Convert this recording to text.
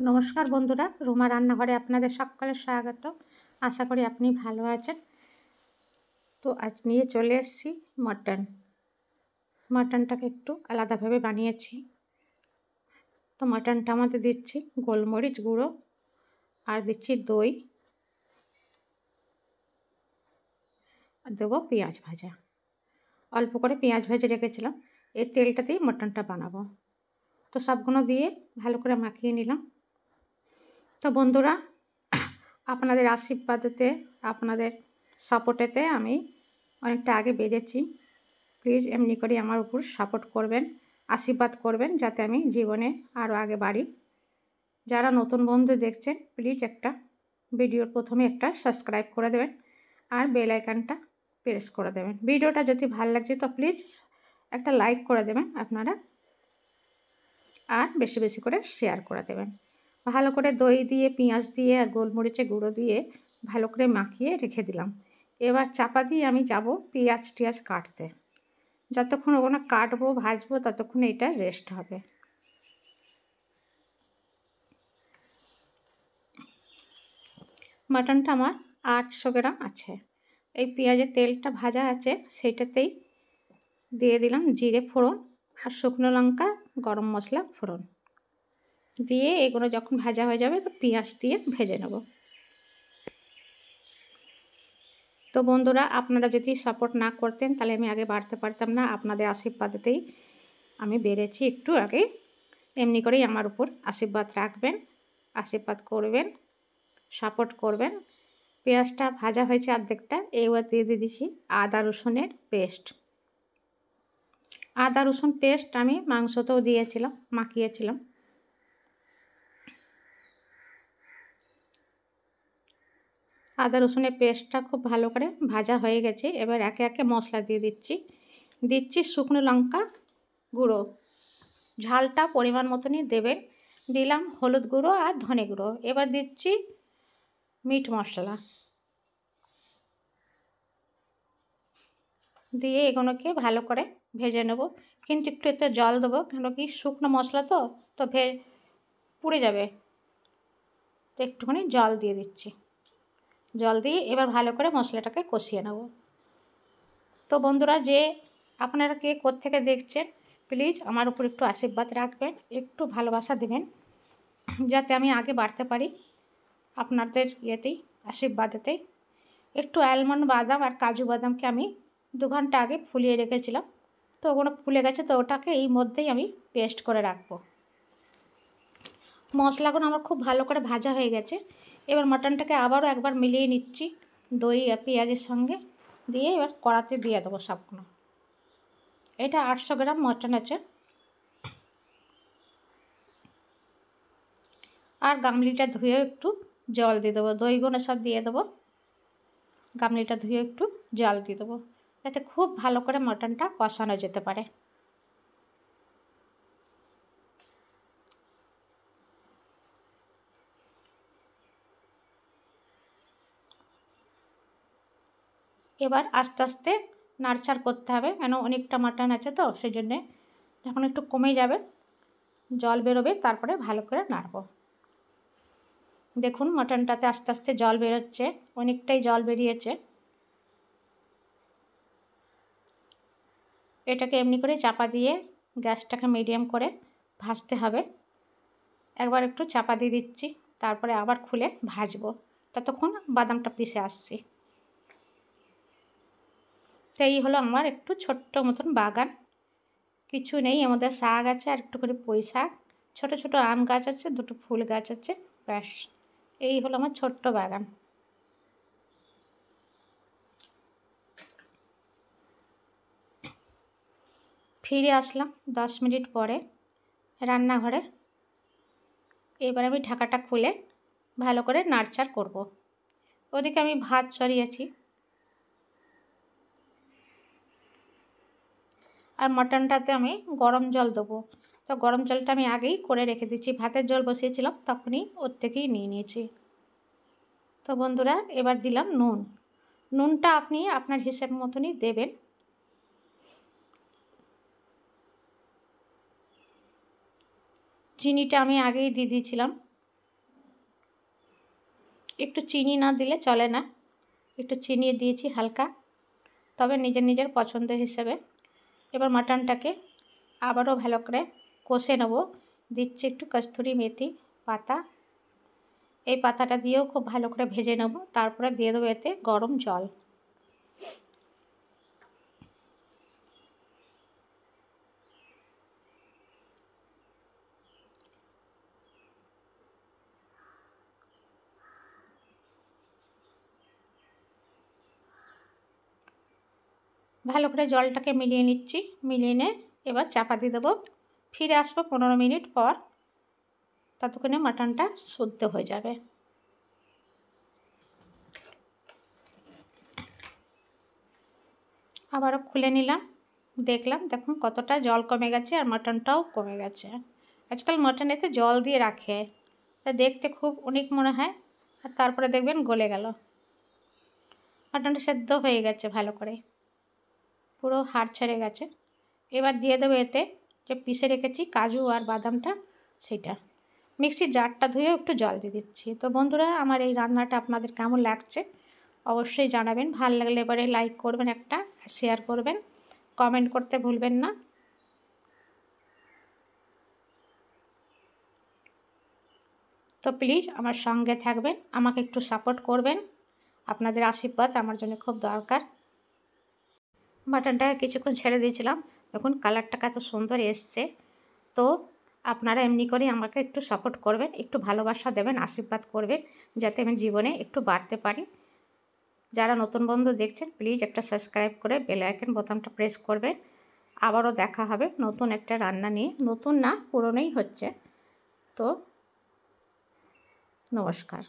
নমস্কার বন্ধুরা, রুমা রান্নাঘরে আপনাদের সকলের স্বাগত। আশা করি আপনি ভালো আছেন। তো আজ নিয়ে চলে এসেছি মাটনটাকে একটু আলাদাভাবে বানিয়েছি। তো মাটনটা আমাদের দিচ্ছি গোলমরিচ গুঁড়ো আর দিচ্ছি দই আর দেবো পেঁয়াজ ভাজা। অল্প করে পেঁয়াজ ভেজে রেখেছিলাম, এই তেলটাতেই মাটনটা বানাবো। তো সবগুলো দিয়ে ভালো করে মাখিয়ে নিলাম। তো বন্ধুরা, আপনাদের আশীর্বাদেতে, আপনাদের সাপোর্টেতে আমি অনেকটা আগে বেড়েছি। প্লিজ এমনি করে আমার উপর সাপোর্ট করবেন, আশীর্বাদ করবেন, যাতে আমি জীবনে আরও আগে বাড়ি। যারা নতুন বন্ধু দেখছেন, প্লিজ একটা ভিডিওর প্রথমে একটা সাবস্ক্রাইব করে দেবেন আর বেল আইকনটা প্রেস করে দেবেন। ভিডিওটা যদি ভালো লাগছে তো প্লিজ একটা লাইক করে দেবেন আপনারা, আর বেশি বেশি করে শেয়ার করে দেবেন। ভালো করে দই দিয়ে, পেঁয়াজ দিয়ে আর গোলমরিচের গুঁড়ো দিয়ে ভালো করে মাখিয়ে রেখে দিলাম। এবার চাপা দিয়ে আমি যাব পেঁয়াজ কাটতে। যতক্ষণ ওগুলো কাটবো ভাজবো ততক্ষণ এটা রেস্ট হবে। মাটনটা আমার 800 গ্রাম আছে। এই পেঁয়াজের তেলটা ভাজা আছে, সেইটাতেই দিয়ে দিলাম জিরে ফোড়ন আর শুকনো লঙ্কা, গরম মশলা ফোড়ন দিয়ে এগুলো যখন ভাজা হয়ে যাবে তো পেঁয়াজ দিয়ে ভেজে নেব। তো বন্ধুরা, আপনারা যদি সাপোর্ট না করতেন তাহলে আমি আগে বাড়তে পারতাম না। আপনাদের আশীর্বাদেতেই আমি বেড়েছি একটু আগে। এমনি করেই আমার উপর আশীর্বাদ রাখবেন, আশীর্বাদ করবেন, সাপোর্ট করবেন। পেঁয়াজটা ভাজা হয়েছে অর্ধেকটা, এবার দিয়ে দিয়েছি আদা রসুনের পেস্ট। আদা রসুন পেস্ট আমি মাংসতেও দিয়েছিলাম, মাখিয়েছিলাম। আদা রসুনের পেস্টটা খুব ভালো করে ভাজা হয়ে গেছে। এবার একে একে মশলা দিয়ে দিচ্ছি শুকনো লঙ্কা গুঁড়ো, ঝালটা পরিমাণ মতনই দেবেন। দিলাম হলুদ গুঁড়ো আর ধনে গুঁড়ো। এবার দিচ্ছি মিট মশলা দিয়ে এগুলোকে ভালো করে ভেজে নেব। কিন্তু একটু এতে জল দেবো, কেন কি শুকনো মশলা তো তো পুড়ে যাবে। তো একটুখানি জল দিয়ে দিচ্ছি। জল দিয়ে এবার ভালো করে মশলাটাকে কষিয়ে নেব। তো বন্ধুরা, যে আপনারা কে কোত্থেকে দেখছেন, প্লিজ আমার উপর একটু আশীর্বাদ রাখবেন, একটু ভালোবাসা দেবেন, যাতে আমি আগে বাড়তে পারি আপনাদের ইয়েতেই, আশীর্বাদেতেই। একটু আলমন্ড বাদাম আর কাজু বাদামকে আমি 2 ঘন্টা আগে ফুলিয়ে রেখেছিলাম। তো ওগুলো ফুলে গেছে, তো ওটাকে এই মধ্যেই আমি পেস্ট করে রাখবো। মশলাগুলো আমার খুব ভালো করে ভাজা হয়ে গেছে। এবার মাটনটাকে আবারও একবার মিলিয়ে নিচ্ছি দই আর পেঁয়াজের সঙ্গে দিয়ে। এবার কড়াতে দিয়ে দেবো সবগুলো। এটা 800 গ্রাম মাটন আছে। আর গামলিটা ধুয়ে একটু জল দিয়ে দেবো, দইগুলো সব দিয়ে দেবো। গামলিটা ধুয়ে একটু জল দিয়ে দেবো, যাতে খুব ভালো করে মাটনটা কষানো যেতে পারে। এবার আস্তে আস্তে নাড়চাড় করতে হবে, কেন অনেকটা মাটন আছে তো, সেই জন্যে যখন একটু কমে যাবে, জল বেরোবে, তারপরে ভালো করে নাড়ব। দেখুন মাটনটাতে আস্তে আস্তে জল বেরোচ্ছে, অনেকটাই জল বেরিয়েছে। এটাকে এমনি করে চাপা দিয়ে গ্যাসটাকে মিডিয়াম করে ভাজতে হবে। একবার একটু চাপা দিয়ে দিচ্ছি, তারপরে আবার খুলে ভাজবো, ততক্ষণ বাদামটা পিষে আসছি। তো এই হলো আমার একটু ছোট্ট মতন বাগান, কিছু নেই। আমাদের শাক আছে আর একটু করে পুঁই শাক, ছোটো ছোটো আম গাছ আছে, 2টো ফুল গাছ আছে, ব্যাস। এই হলো আমার ছোট্ট বাগান। ফিরে আসলাম 10 মিনিট পরে রান্নাঘরে। এবার আমি ঢাকাটা খুলে ভালো করে নাড়চাড় করব। ওদিকে আমি ভাত চড়িয়েছি আর মাটনটাতে আমি গরম জল দেবো। তো গরম জলটা আমি আগেই করে রেখে দিচ্ছি, ভাতের জল বসিয়েছিলাম তখনই ওর থেকেই নিয়ে নিয়েছি। তো বন্ধুরা, এবার দিলাম নুনটা আপনি আপনার হিসেব মতনই দেবেন। চিনিটা আমি আগেই দিয়ে দিয়েছিলাম, একটু চিনি না দিলে চলে না, একটু চিনি দিয়েছি হালকা, তবে নিজের নিজের পছন্দ হিসেবে। এবার মাটনটাকে আবারও ভালো করে কষে নেব। দিচ্ছি একটু কস্তুরি মেথি পাতা, এই পাতাটা দিয়েও খুব ভালো করে ভেজে নেব। তারপরে দিয়ে দেবো এতে গরম জল। ভালো করে জলটাকে মিলিয়ে নিচ্ছি, মিলিয়ে নিয়ে এবার চাপা দিয়ে দেবো। ফিরে আসবো 15 মিনিট পর, ততক্ষণে মাটনটা সেদ্ধ হয়ে যাবে। আবারও খুলে নিলাম, দেখলাম দেখুন কতটা জল কমে গেছে আর মাটনটাও কমে গেছে। আজকাল মাটনেতে জল দিয়ে রাখে, তা দেখতে খুব অনেক মনে হয়, আর তারপরে দেখবেন গলে গেল। মাটনটা সেদ্ধ হয়ে গেছে ভালো করে, পুরো হাড় ছেড়ে গেছে। এবার দিয়ে দেবো এতে যে পিষে রেখেছি কাজু আর বাদামটা, সেটা মিক্সির জারটা ধুয়ে একটু জল দিয়ে দিচ্ছি। তো বন্ধুরা, আমার এই রান্নাটা আপনাদের কেমন লাগছে অবশ্যই জানাবেন। ভালো লাগলে এবারে লাইক করবেন একটা, শেয়ার করবেন, কমেন্ট করতে ভুলবেন না। তো প্লিজ আমার সঙ্গে থাকবেন, আমাকে একটু সাপোর্ট করবেন, আপনাদের আশীর্বাদ আমার জন্য খুব দরকার। মাটনটাকে কিছুক্ষণ ছেড়ে দিয়েছিলাম, দেখুন কালারটা কত সুন্দর এসছে। তো আপনারা এমনি করে আমাকে একটু সাপোর্ট করবেন, একটু ভালোবাসা দেবেন, আশীর্বাদ করবেন, যাতে আমি জীবনে একটু বাড়তে পারি। যারা নতুন বন্ধু দেখছেন প্লিজ একটা সাবস্ক্রাইব করে বেল আইকন বোতামটা প্রেস করবেন। আবারও দেখা হবে নতুন একটা রান্না নিয়ে, নতুন না পুরনোই হচ্ছে। তো নমস্কার।